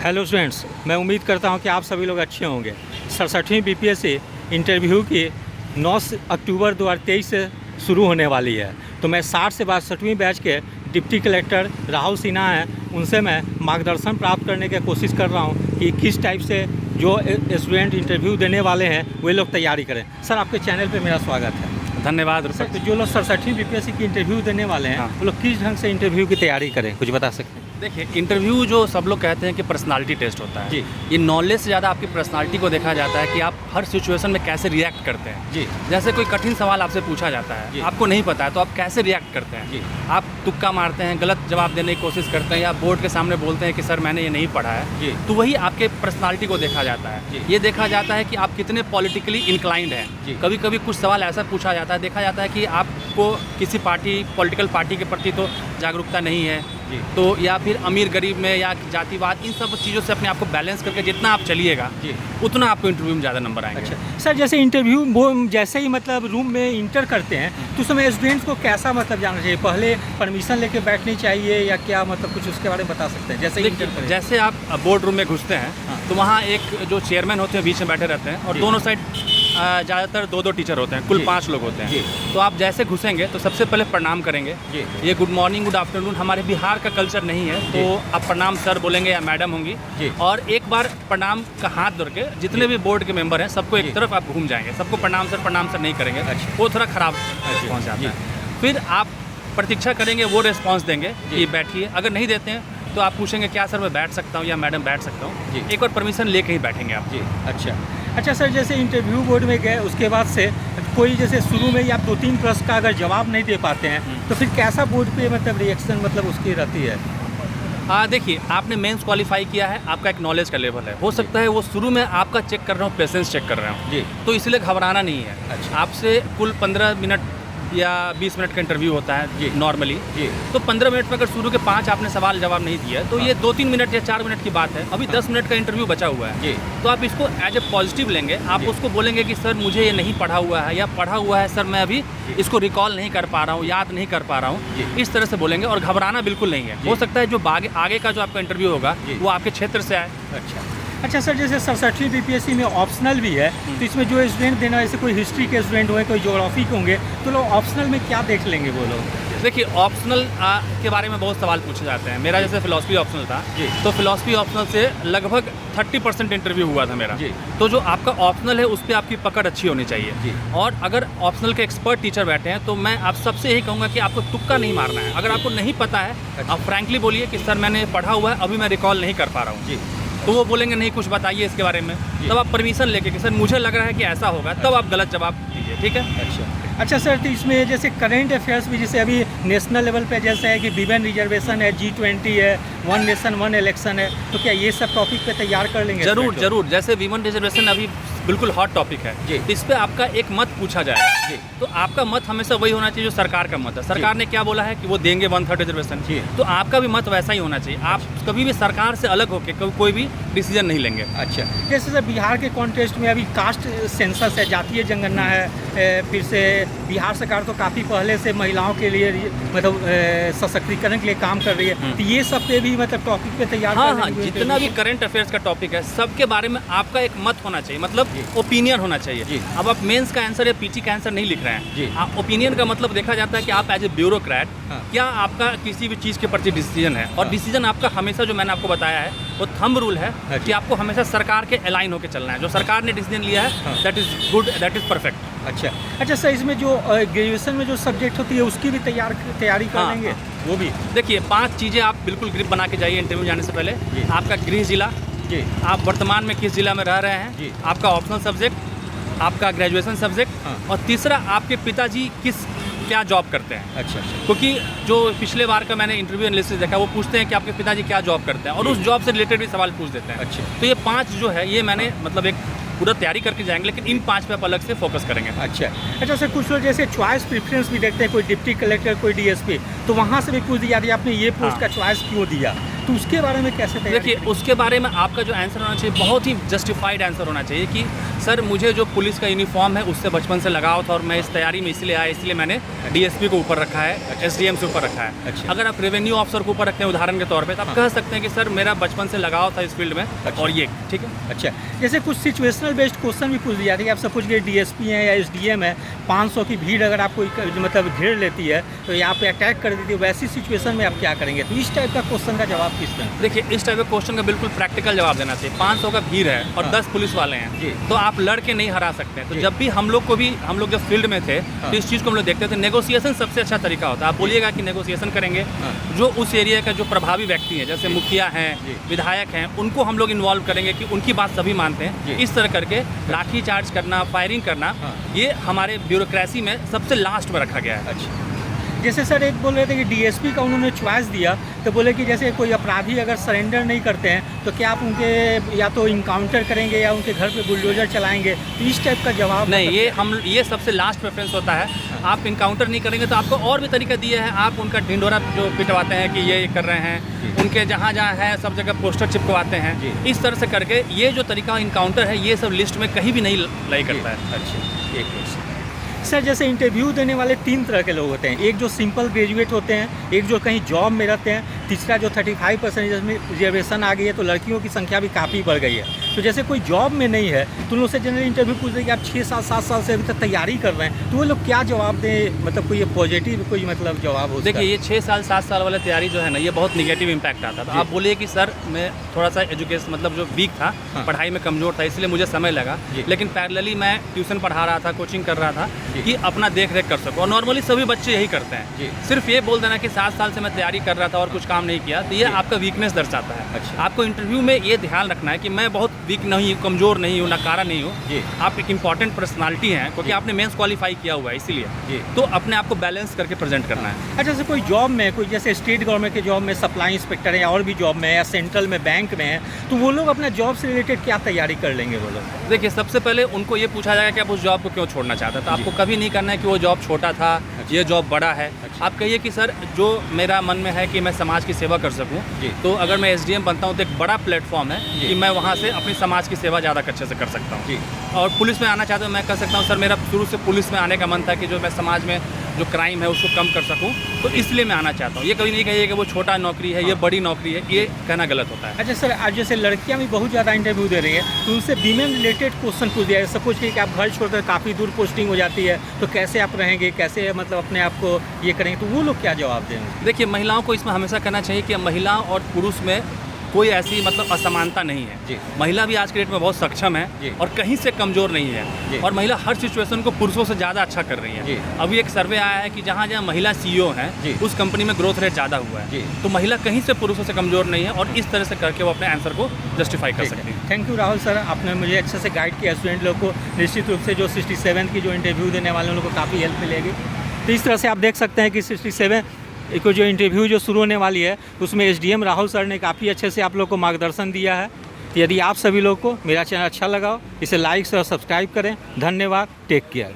Hello students, मैं उम्मीद करता हूं कि आप सभी लोग अच्छे होंगे। 67वीं बीपीएससी इंटरव्यू की 9 अक्टूबर 2023 से शुरू होने वाली है। तो मैं 60 से 62वीं बैच के डिप्टी कलेक्टर राहुल सिन्हा हैं, उनसे मैं मार्गदर्शन प्राप्त करने की कोशिश कर रहा हूं कि किस टाइप से जो स्टूडेंट इंटरव्यू देने वाले हैं वे लोग तैयारी करें। सर, आपके चैनल पर मेरा स्वागत है। धन्यवाद सर, तो जो लोग 67वीं बीपीएससी की इंटरव्यू देने वाले हैं वो लोग किस ढंग से इंटरव्यू की तैयारी करें, कुछ बता सकते हैं? देखिए, इंटरव्यू जो सब लोग कहते हैं कि पर्सनालिटी टेस्ट होता है जी। ये नॉलेज से ज़्यादा आपकी पर्सनालिटी को देखा जाता है कि आप हर सिचुएशन में कैसे रिएक्ट करते हैं। जी। जैसे कोई कठिन सवाल आपसे पूछा जाता जी। है, आपको नहीं पता है तो आप कैसे रिएक्ट करते हैं। जी। आप तुक्का मारते हैं, गलत जवाब देने की कोशिश करते हैं, या बोर्ड के सामने बोलते हैं कि सर मैंने ये नहीं पढ़ा है। जी। तो वही आपके पर्सनालिटी को देखा जाता है। जी। ये देखा जाता है कि आप कितने पॉलिटिकली इंक्लाइंड हैं। जी। कभी कभी कुछ सवाल ऐसा पूछा जाता है, देखा जाता है कि आपको किसी पॉलिटिकल पार्टी के प्रति तो जागरूकता नहीं है, जी। तो या फिर अमीर गरीब में या जातिवाद, इन सब चीज़ों से अपने आप को बैलेंस करके जितना आप चलिएगा जी। उतना आपको इंटरव्यू में ज़्यादा नंबर आएंगे। अच्छा सर, जैसे इंटरव्यू वो जैसे ही मतलब रूम में इंटर करते हैं तो उस समय स्टूडेंट्स को कैसा मतलब जानना चाहिए? पहले परमिशन लेके बैठनी चाहिए या क्या, मतलब कुछ उसके बारे में बता सकते हैं? जैसे देखिए, जैसे आप बोर्ड रूम में घुसते हैं तो वहाँ एक जो चेयरमैन होते हैं बीच में बैठे रहते हैं, और दोनों साइड ज़्यादातर दो टीचर होते हैं, कुल 5 लोग होते हैं। तो आप जैसे घुसेंगे तो सबसे पहले प्रणाम करेंगे। ये गुड मॉर्निंग, गुड आफ्टरनून हमारे बिहार का कल्चर नहीं है, तो आप प्रणाम सर बोलेंगे या मैडम होंगी। और एक बार प्रणाम का हाथ धर के जितने भी बोर्ड के मेंबर हैं सबको एक तरफ आप घूम जाएंगे, सबको प्रणाम सर नहीं करेंगे। वो थोड़ा खराब रिस्पॉन्स जाता है। फिर आप प्रतीक्षा करेंगे, वो रिस्पॉन्स देंगे कि बैठिए। अगर नहीं देते हैं तो आप पूछेंगे क्या सर मैं बैठ सकता हूँ या मैडम बैठ सकता हूँ। एक बार परमिशन लेके ही बैठेंगे आप। अच्छा सर, जैसे इंटरव्यू बोर्ड में गए उसके बाद से कोई जैसे शुरू में ही आप 2-3 प्रश्न का अगर जवाब नहीं दे पाते हैं तो फिर कैसा बोर्ड पे मतलब रिएक्शन मतलब उसकी रहती है? देखिए, आपने मेंस क्वालिफाई किया है, आपका एक नॉलेज का लेवल है। हो सकता है वो शुरू में आपका चेक कर रहा हूँ, पेशेंस चेक कर रहा हूँ, तो इसलिए घबराना नहीं है। अच्छा। आपसे कुल 15 मिनट या 20 मिनट का इंटरव्यू होता है नॉर्मली। तो 15 मिनट में अगर शुरू के 5 आपने सवाल जवाब नहीं दिया तो ये 2-3 मिनट या 4 मिनट की बात है। अभी 10 मिनट का इंटरव्यू बचा हुआ है। तो आप इसको एज ए पॉजिटिव लेंगे। आप उसको बोलेंगे कि सर मुझे ये नहीं पढ़ा हुआ है, या पढ़ा हुआ है सर मैं अभी इसको रिकॉल नहीं कर पा रहा हूँ, याद नहीं कर पा रहा हूँ, इस तरह से बोलेंगे। और घबराना बिल्कुल नहीं है। हो सकता है जो आगे का जो आपका इंटरव्यू होगा वो आपके क्षेत्र से आए। अच्छा सर, जैसे 67वीं बीपीएससी में ऑप्शनल भी है, तो इसमें जो स्टूडेंट देना, जैसे कोई हिस्ट्री के स्टूडेंट होंगे, कोई ज्योग्राफी के होंगे, तो लोग ऑप्शनल में क्या देख लेंगे वो लोग? देखिए, ऑप्शनल के बारे में बहुत सवाल पूछे जाते हैं। मेरा जैसे फिलॉसफी ऑप्शनल था, तो फिलॉसफी ऑप्शनल से लगभग 30% इंटरव्यू हुआ था मेरा। तो जो आपका ऑप्शनल है उस पर आपकी पकड़ अच्छी होनी चाहिए। और अगर ऑप्शनल के एक्सपर्ट टीचर बैठे हैं तो मैं आप सबसे यही कहूँगा कि आपको तुक्का नहीं मारना है। अगर आपको नहीं पता है आप फ्रैंकली बोलिए कि सर मैंने पढ़ा हुआ है, अभी मैं रिकॉल नहीं कर पा रहा हूँ। तो वो बोलेंगे नहीं कुछ बताइए इसके बारे में, तब आप परमिशन लेके कि सर मुझे लग रहा है कि ऐसा होगा, तब आप गलत जवाब दीजिए। ठीक है। अच्छा सर, तो इसमें जैसे करेंट अफेयर्स भी, जैसे अभी नेशनल लेवल पे जैसे है कि विमेन रिजर्वेशन है, G20 है, 1 नेशन 1 इलेक्शन है, तो क्या ये सब टॉपिक पे तैयार कर लेंगे? जरूर। जैसे विमेन रिजर्वेशन अभी बिल्कुल हॉट टॉपिक है, तो इस पर आपका एक मत पूछा जाएगा। तो आपका मत हमेशा वही होना चाहिए जो सरकार का मत है। सरकार ने क्या बोला है कि वो देंगे 1/3 रिजर्वेशन, तो आपका भी मत वैसा ही होना चाहिए। आप कभी भी सरकार से अलग होकर कोई भी डिसीजन नहीं लेंगे। अच्छा, जैसे सर बिहार के कॉन्टेस्ट में अभी कास्ट सेंसस है, जातीय जनगणना है, फिर से बिहार सरकार तो काफ़ी पहले से महिलाओं के लिए मतलब सशक्तिकरण के लिए काम कर रही है, तो ये सब पे भी मतलब टॉपिक पे तैयार हाँ, जितना भी करंट अफेयर्स का टॉपिक है सबके बारे में आपका एक मत होना चाहिए, मतलब ओपिनियन होना चाहिए। अब आप मेंस का आंसर या पीटी का आंसर नहीं लिख रहे हैं, आप ओपिनियन का मतलब देखा जाता है कि आप एज ए ब्यूरोक्रेट क्या आपका किसी भी चीज़ के प्रति डिसीजन है। और डिसीजन आपका हमेशा, जो मैंने आपको बताया है वो थंब रूल है कि आपको हमेशा सरकार के अलाइन होकर चलना है। जो सरकार ने डिसीजन लिया है that is good, that is perfect. अच्छा सर, इसमें जो ग्रेजुएशन में जो सब्जेक्ट होती है उसकी भी तैयारी कर लेंगे? वो भी देखिए, 5 चीज़ें आप बिल्कुल ग्रिप बना के जाइए इंटरव्यू जाने से पहले। आपका गृह जिला, आप वर्तमान में किस जिला में रह रहे हैं, आपका ऑप्शनल सब्जेक्ट, आपका ग्रेजुएशन सब्जेक्ट, और तीसरा आपके पिताजी क्या जॉब करते हैं। अच्छा। क्योंकि जो पिछले बार का मैंने इंटरव्यू एनालिसिस देखा वो पूछते हैं कि आपके पिताजी क्या जॉब करते हैं, और उस जॉब से रिलेटेड भी सवाल पूछ देते हैं। अच्छा। तो ये 5 जो है ये मैंने मतलब एक पूरा तैयारी करके जाएंगे, लेकिन इन 5 पे आप अलग से फोकस करेंगे। अच्छा सर, कुछ लोग जैसे चॉइस प्रेफरेंस भी देखते हैं, कोई डिप्टी कलेक्टर, कोई डीएसपी, तो वहाँ से भी पूछ दिया आपने ये पोस्ट का चॉइस क्यों दिया, तो उसके बारे में कैसे तैयारी? देखिए, उसके बारे में आपका जो आंसर होना चाहिए बहुत ही जस्टिफाइड आंसर होना चाहिए कि सर मुझे जो पुलिस का यूनिफॉर्म है उससे बचपन से लगाव था और मैं इस तैयारी में इसलिए आया, इसलिए मैंने डीएसपी को ऊपर रखा है, एसडीएम से ऊपर रखा है। अच्छा। अगर आप रेवेन्यू ऑफिसर को ऊपर रखते हैं उदाहरण के तौर पे, तो आप कह सकते हैं कि सर मेरा बचपन से लगाव था इस फील्ड में। और ये ठीक है। अच्छा, जैसे कुछ सिचुएशनल बेस्ड क्वेश्चन भी पूछ दिया था कि आप सपोज कि डीएसपी हैं या एसडीएम है, 500 की भीड़ अगर आपको मतलब घेर लेती है तो यहाँ पे अटैक कर देती है, वैसी सिचुएशन में आप क्या करेंगे? तो इस टाइप का क्वेश्चन का जवाब किस तरह? देखिए, इस टाइप के क्वेश्चन का बिल्कुल प्रैक्टिकल जवाब देना चाहिए। 500 का भीड़ है और 10 पुलिस वाले हैं, तो आप लड़के नहीं हरा सकते हैं। तो जब भी हम लोग जब फील्ड में थे तो इस चीज़ को हम लोग देखते थे, नेगोशिएशन सबसे अच्छा तरीका होता है। आप बोलिएगा कि नेगोशिएशन करेंगे, जो उस एरिया का जो प्रभावी व्यक्ति है, जैसे मुखिया हैं, विधायक हैं, उनको हम लोग इन्वॉल्व करेंगे कि उनकी बात सभी मानते हैं। इस तरह करके लाठी चार्ज करना, फायरिंग करना, ये हमारे ब्यूरोक्रेसी में सबसे लास्ट में रखा गया है। अच्छा, जैसे सर एक बोल रहे थे कि डीएसपी का उन्होंने चॉइस दिया, तो बोले कि जैसे कोई अपराधी अगर सरेंडर नहीं करते हैं तो क्या आप उनके या तो इनकाउंटर करेंगे या उनके घर पे बुलडोजर चलाएंगे? तो इस टाइप का जवाब नहीं, ये सबसे लास्ट प्रेफरेंस होता है। आप इनकाउंटर नहीं करेंगे तो आपको और भी तरीका दिए हैं। आप उनका ढिंढोरा जो पिटवाते हैं कि ये कर रहे हैं, उनके जहाँ है सब जगह पोस्टर चिपकवाते हैं। इस तरह से करके ये जो तरीका इनकाउंटर है, ये सब लिस्ट में कहीं भी नहीं लाई करता है। अच्छा, एक सर जैसे इंटरव्यू देने वाले 3 तरह के लोग होते हैं, एक जो सिंपल ग्रेजुएट होते हैं, एक जो कहीं जॉब में रहते हैं, तीसरा जो 35% में रिजर्वेशन आ गई है तो लड़कियों की संख्या भी काफ़ी बढ़ गई है। तो जैसे कोई जॉब में नहीं है तो उन लोग से जनरली इंटरव्यू पूछते हैं कि आप 6 साल 7 साल से अभी तक तैयारी कर रहे हैं, तो वो लोग क्या जवाब दें? मतलब कोई पॉजिटिव कोई मतलब जवाब हो? देखिए, ये 6 साल 7 साल वाला तैयारी जो है ना, ये बहुत निगेटिव इम्पैक्ट आता था। आप बोलिए कि सर मैं थोड़ा सा एजुकेशन मतलब जो वीक था, पढ़ाई में कमज़ोर था, इसलिए मुझे समय लगा, लेकिन पैरेलली मैं ट्यूशन पढ़ा रहा था, कोचिंग कर रहा था कि अपना देख रेख कर सको। और नॉर्मली सभी बच्चे यही करते हैं। सिर्फ ये बोल देना कि 7 साल से मैं तैयारी कर रहा था और कुछ काम नहीं किया, तो ये आपका वीकनेस दर्शाता है। अच्छा। आपको इंटरव्यू में ये ध्यान रखना है कि मैं बहुत वीक नहीं हूँ, कमज़ोर नहीं हूँ, नकारा नहीं हूँ। आप एक इंपॉर्टेंट पर्सनालिटी हैं क्योंकि आपने मेंस क्वालिफाई किया हुआ है, इसीलिए तो अपने आप को बैलेंस करके प्रेजेंट करना है। अच्छा, जैसे कोई जॉब में, कोई जैसे स्टेट गवर्नमेंट के जॉब में सप्लाई इंस्पेक्टर है या और भी जॉब में है या सेंट्रल में बैंक में है, तो वो लोग अपना जॉब से रिलेटेड क्या तैयारी कर लेंगे वो लोग? देखिए, सबसे पहले उनको ये पूछा जाएगा कि आप उस जॉब को क्यों छोड़ना चाहते हैं। तो आपको कभी नहीं करना है कि वो जॉब छोटा था, ये जॉब बड़ा है। आप कहिए कि सर जो मेरा मन में है कि मैं समाज की सेवा कर सकूं, तो अगर मैं एसडीएम बनता हूं तो एक बड़ा प्लेटफॉर्म है कि मैं वहां से अपनी समाज की सेवा ज़्यादा अच्छे से कर सकता हूं। और पुलिस में आना चाहता हूं, मैं कह सकता हूं सर मेरा शुरू से पुलिस में आने का मन था कि जो मैं समाज में जो क्राइम है उसको कम कर सकूं, तो इसलिए मैं आना चाहता हूँ। ये कभी नहीं कहिए कि वो छोटा नौकरी है, ये बड़ी नौकरी है, ये कहना गलत होता है। अच्छा सर, आज जैसे लड़कियां भी बहुत ज़्यादा इंटरव्यू दे रही है तो उनसे वीमेन रिलेटेड क्वेश्चन पूछ दिया है। सपोज कि आप घर छोड़कर काफ़ी दूर पोस्टिंग हो जाती है तो कैसे आप रहेंगे, कैसे मतलब अपने आप को ये करेंगे, तो वो लोग क्या जवाब देंगे? देखिए, महिलाओं को इसमें हमेशा कहना चाहिए कि महिला और पुरुष में कोई ऐसी मतलब असमानता नहीं है। महिला भी आज के डेट में बहुत सक्षम है और कहीं से कमज़ोर नहीं है, और महिला हर सिचुएशन को पुरुषों से ज़्यादा अच्छा कर रही है। अभी एक सर्वे आया है कि जहाँ जहाँ महिला सीईओ हैं उस कंपनी में ग्रोथ रेट ज़्यादा हुआ है। तो महिला कहीं से पुरुषों से कमज़ोर नहीं है और इस तरह से करके वो अपने आंसर को जस्टिफाई कर सकती है। थैंक यू राहुल सर, आपने मुझे अच्छे से गाइड किया। स्टूडेंट लोग को निश्चित रूप से जो 67 की जो इंटरव्यू देने वाले उन लोगों को काफ़ी हेल्प मिलेगी। तो इस तरह से आप देख सकते हैं कि 67 को जो इंटरव्यू जो शुरू होने वाली है उसमें एसडीएम राहुल सर ने काफ़ी अच्छे से आप लोग को मार्गदर्शन दिया है। तो यदि आप सभी लोग को मेरा चैनल अच्छा लगा हो, इसे लाइक और सब्सक्राइब करें। धन्यवाद, टेक केयर।